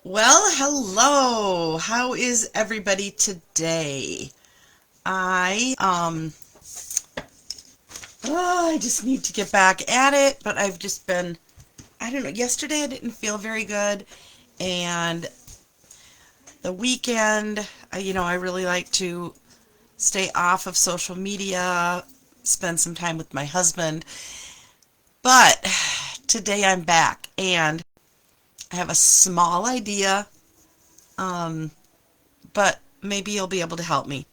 Well, hello. How is everybody today? I just need to get back at it, but I've just been, I don't know, yesterday I didn't feel very good, and the weekend, I really like to stay off of social media, spend some time with my husband, but today I'm back, and I have a small idea, um, but maybe you'll be able to help me.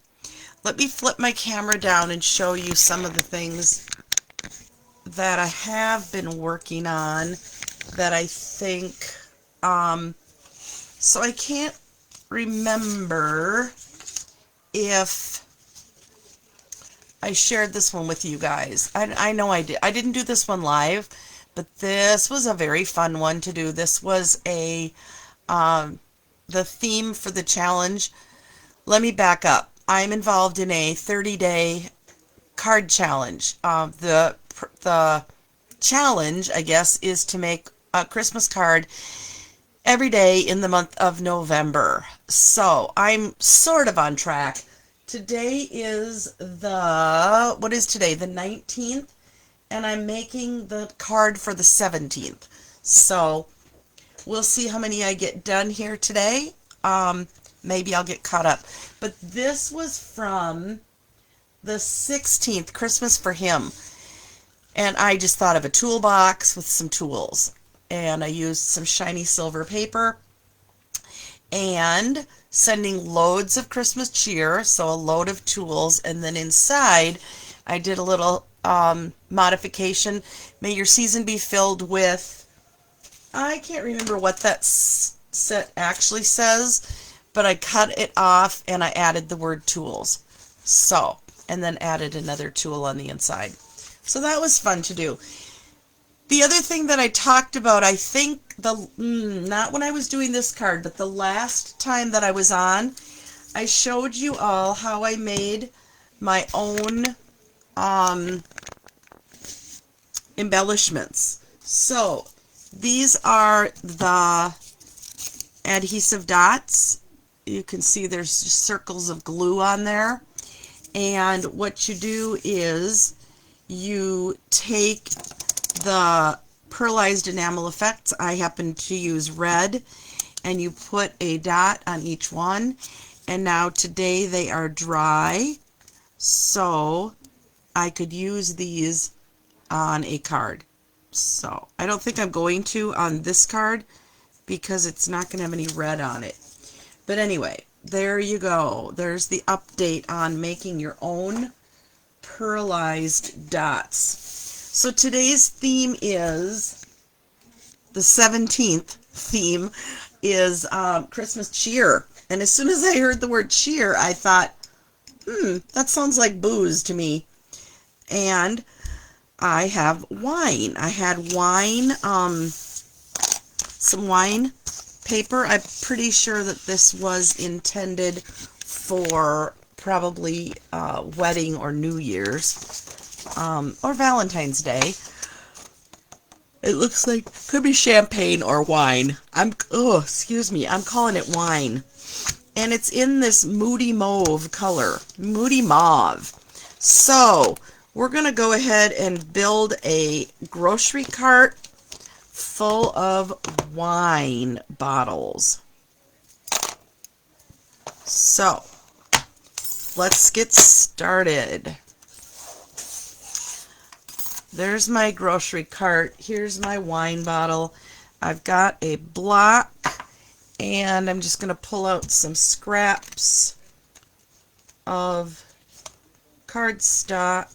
Let me flip my camera down and show you some of the things that I have been working on that I think, so I can't remember if I shared this one with you guys. I know I did. I didn't do this one live, but this was a very fun one to do. This was the theme for the challenge. Let me back up. I'm involved in a 30-day card challenge. The challenge, I guess, is to make a Christmas card every day in the month of November. So I'm sort of on track. Today is what is today? The 19th, and I'm making the card for the 17th. So we'll see how many I get done here today. Maybe I'll get caught up. But this was from the 16th, Christmas for Him. And I just thought of a toolbox with some tools. And I used some shiny silver paper and sending loads of Christmas cheer, so a load of tools. And then inside, I did a little modification. May your season be filled with, I can't remember what that set actually says, but I cut it off and I added the word tools. So, and then added another tool on the inside. So that was fun to do. The other thing that I talked about, I think, not when I was doing this card, but the last time that I was on, I showed you all how I made my own embellishments. So these are the adhesive dots. You can see there's just circles of glue on there. And what you do is you take the pearlized enamel effects. I happen to use red, and you put a dot on each one. And now today they are dry, so I could use these on a card. So I don't think I'm going to on this card because it's not going to have any red on it. But anyway, there you go. There's the update on making your own pearlized dots. So today's theme is, the 17th theme is Christmas cheer. And as soon as I heard the word cheer, I thought, that sounds like booze to me. And I have wine. I had wine, some wine paper. I'm pretty sure that this was intended for probably wedding or New Year's. Or Valentine's Day. It looks like could be champagne or wine. Excuse me, I'm calling it wine. And it's in this moody mauve color. Moody mauve. So, we're going to go ahead and build a grocery cart full of wine bottles. So, let's get started. There's my grocery cart. Here's my wine bottle. I've got a block, and I'm just going to pull out some scraps of cardstock.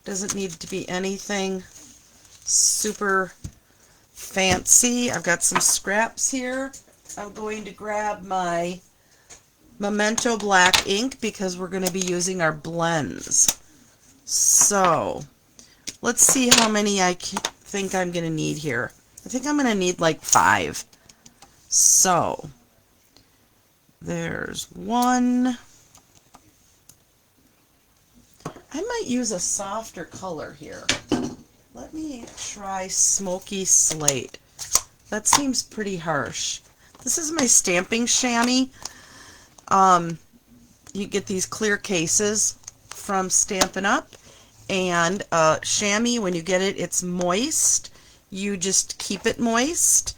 Doesn't need to be anything super fancy. I've got some scraps here. I'm going to grab my Memento black ink because we're going to be using our blends. So, let's see how many I think I'm going to need here. I think I'm going to need like 5. So, there's one. I might use a softer color here. Let me try Smoky Slate. That seems pretty harsh. This is my stamping chamois. You get these clear cases from Stampin' Up. And chamois, when you get it, it's moist. You just keep it moist,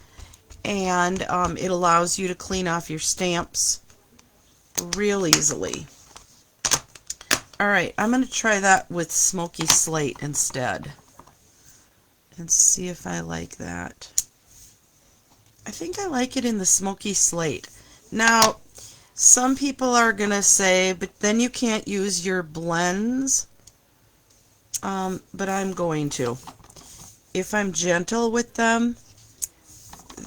and it allows you to clean off your stamps real easily. Alright, I'm going to try that with Smoky Slate instead and see if I like that. I think I like it in the Smoky Slate. Now, some people are going to say, but then you can't use your blends. But I'm going to. If I'm gentle with them,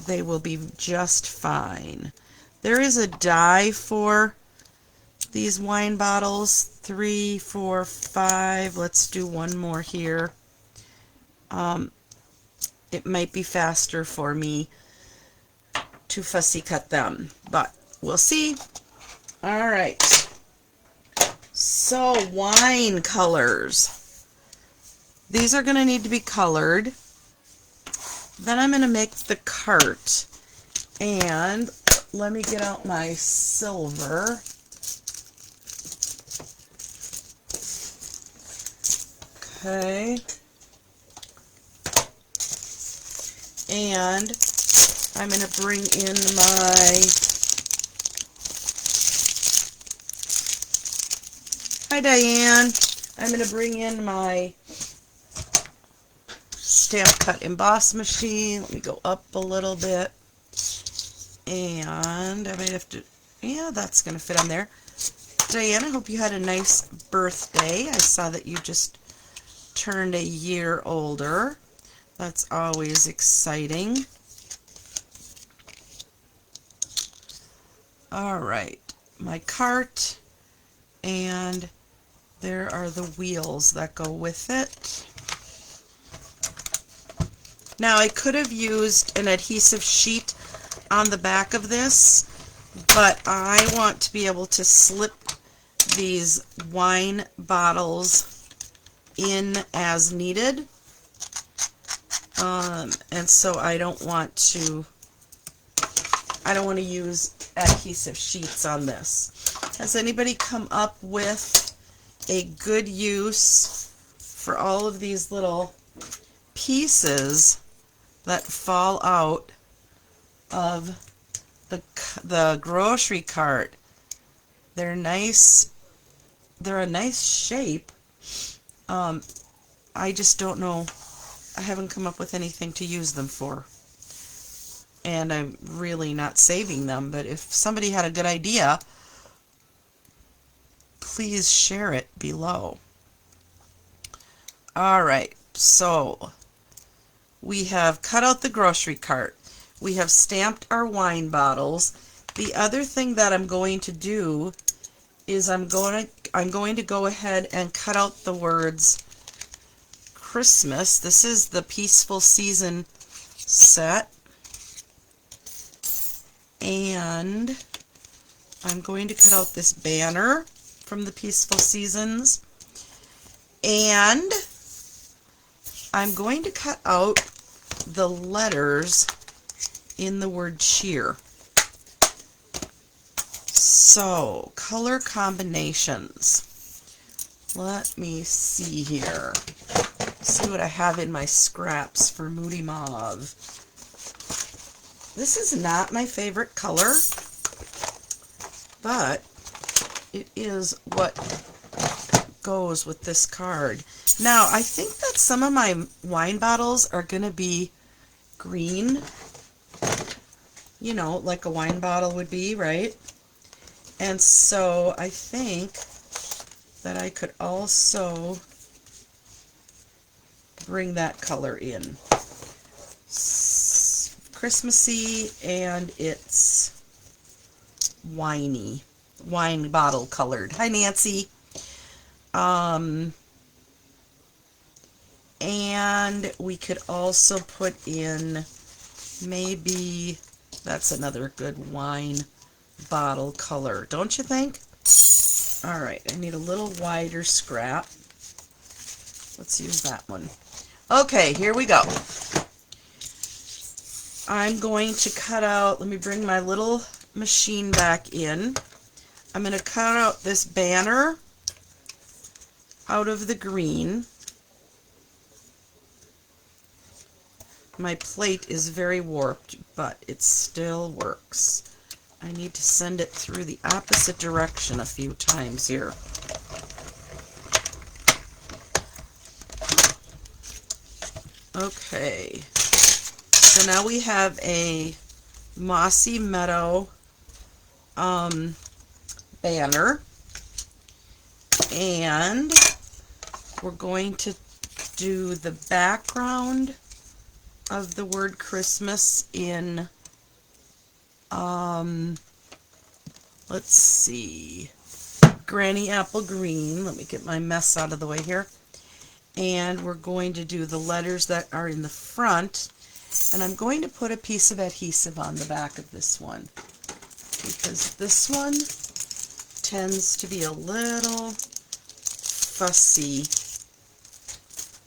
they will be just fine. There is a die for these wine bottles. 3, 4, 5. Let's do one more here. It might be faster for me to fussy cut them, but we'll see. Alright. So, wine colors. These are going to need to be colored. Then I'm going to make the cart. And let me get out my silver. Okay. And I'm going to bring in my... Hi, Diane. I'm going to bring in my Stamp Cut Emboss machine. Let me go up a little bit. And I might have to... Yeah, that's going to fit on there. Diane, I hope you had a nice birthday. I saw that you just turned a year older. That's always exciting. Alright, my cart, and there are the wheels that go with it. Now I could have used an adhesive sheet on the back of this, but I want to be able to slip these wine bottles in as needed. And so I don't want to use adhesive sheets on this. Has anybody come up with a good use for all of these little pieces that fall out of the grocery cart? They're nice. They're a nice shape. I just don't know. I haven't come up with anything to use them for. And I'm really not saving them, but if somebody had a good idea, please share it below. Alright, so we have cut out the grocery cart. We have stamped our wine bottles. The other thing that I'm going to do is I'm going to go ahead and cut out the words Christmas. This is the Peaceful Season set. And I'm going to cut out this banner from the Peaceful Seasons. And I'm going to cut out the letters in the word cheer. So, color combinations. Let me see here. See what I have in my scraps for Moody Mauve. This is not my favorite color, but it is what goes with this card. Now, I think that some of my wine bottles are going to be green. You know, like a wine bottle would be, right? And so I think that I could also bring that color in. Christmassy, and it's winey, wine bottle colored. Hi, Nancy. And we could also put in, maybe that's another good wine bottle color, don't you think? All right, I need a little wider scrap. Let's use that one. Okay, here we go. I'm going to cut out, let me bring my little machine back in. I'm going to cut out this banner out of the green. My plate is very warped, but it still works. I need to send it through the opposite direction a few times here. Okay, so now we have a Mossy Meadow banner, and we're going to do the background of the word Christmas in, let's see, Granny Apple Green. Let me get my mess out of the way here. And we're going to do the letters that are in the front, and I'm going to put a piece of adhesive on the back of this one, because this one tends to be a little fussy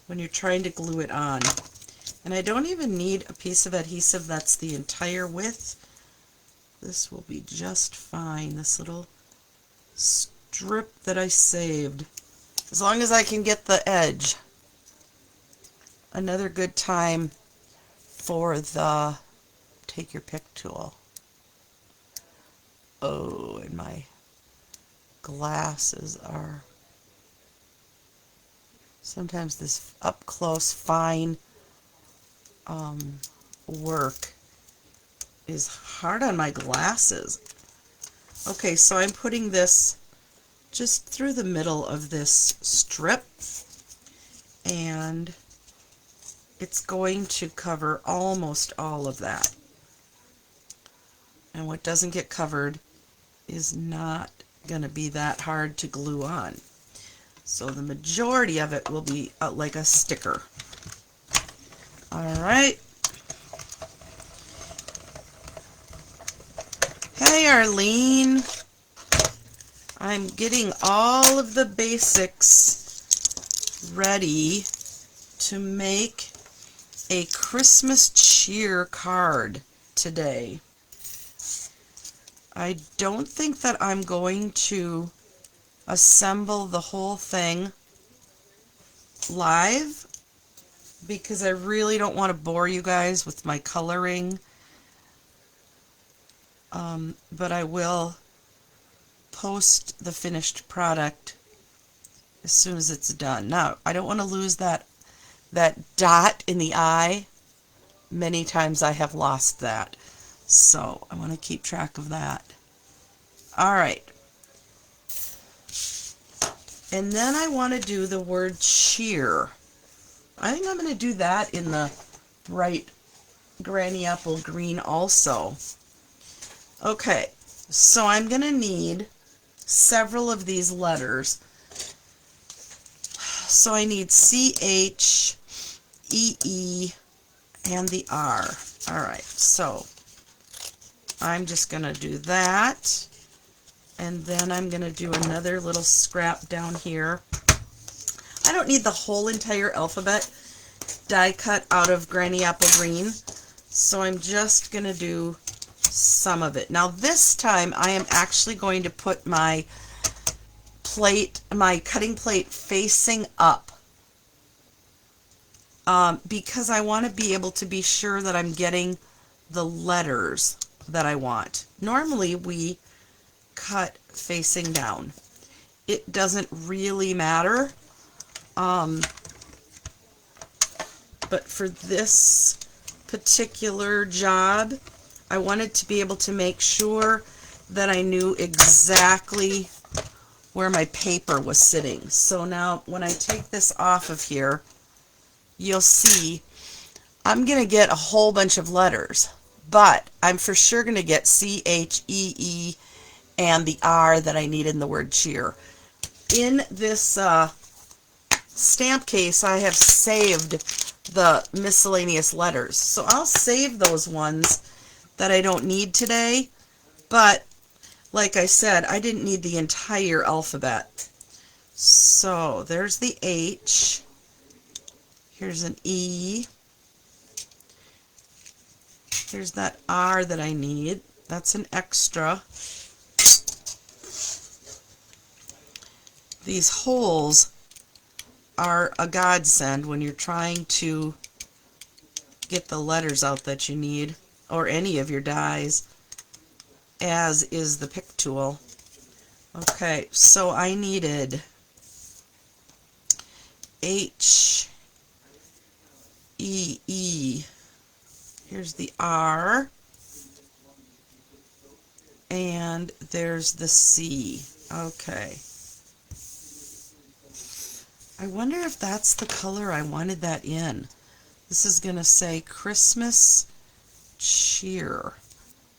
when you're trying to glue it on. And I don't even need a piece of adhesive that's the entire width. This will be just fine, this little strip that I saved, as long as I can get the edge. Another good time for the take your pick tool. Oh, and my glasses are, sometimes this up close fine work is hard on my glasses. Okay, so I'm putting this just through the middle of this strip, and it's going to cover almost all of that. And what doesn't get covered is not going to be that hard to glue on. So the majority of it will be like a sticker. Alright. Hey Arlene. I'm getting all of the basics ready to make a Christmas cheer card today. I don't think that I'm going to assemble the whole thing live, because I really don't want to bore you guys with my coloring, but I will post the finished product as soon as it's done. Now, I don't want to lose that dot in the eye. Many times I have lost that, so I want to keep track of that. Alright, and then I want to do the word cheer. I think I'm going to do that in the bright Granny Apple Green also. Okay, so I'm going to need several of these letters. So I need C-H, E-E, and the R. Alright, so I'm just going to do that. And then I'm going to do another little scrap down here. I don't need the whole entire alphabet die cut out of Granny Apple Green, so I'm just going to do some of it. Now this time I am actually going to put my plate, my cutting plate facing up, because I want to be able to be sure that I'm getting the letters that I want. Normally we cut facing down. It doesn't really matter, but for this particular job I wanted to be able to make sure that I knew exactly where my paper was sitting. So now when I take this off of here, you'll see I'm going to get a whole bunch of letters, but I'm for sure going to get C, H, E, E, and the R that I need in the word cheer. In this stamp case, I have saved the miscellaneous letters. So I'll save those ones that I don't need today, but like I said, I didn't need the entire alphabet. So there's the H. Here's an E. Here's that R that I need. That's an extra. These holes are a godsend when you're trying to get the letters out that you need, or any of your dies, as is the pick tool. Okay, so I needed H, E, E. Here's the R. And there's the C. Okay. I wonder if that's the color I wanted that in. This is going to say Christmas cheer.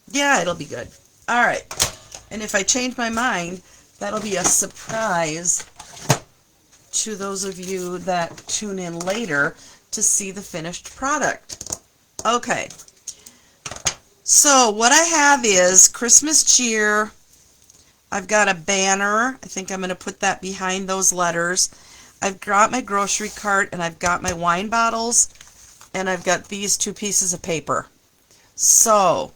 Yeah, it'll be good. All right. And if I change my mind, that'll be a surprise to those of you that tune in later to see the finished product. Okay. So what I have is Christmas cheer. I've got a banner. I think I'm going to put that behind those letters. I've got my grocery cart, and I've got my wine bottles, and I've got these 2 pieces of paper. So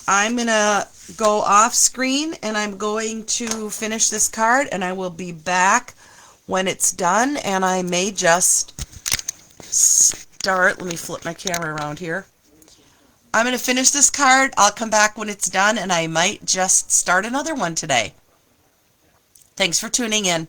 I'm going to go off screen, and I'm going to finish this card, and I will be back when it's done, and I may just start. Let me flip my camera around here. I'm going to finish this card. I'll come back when it's done, and I might just start another one today. Thanks for tuning in.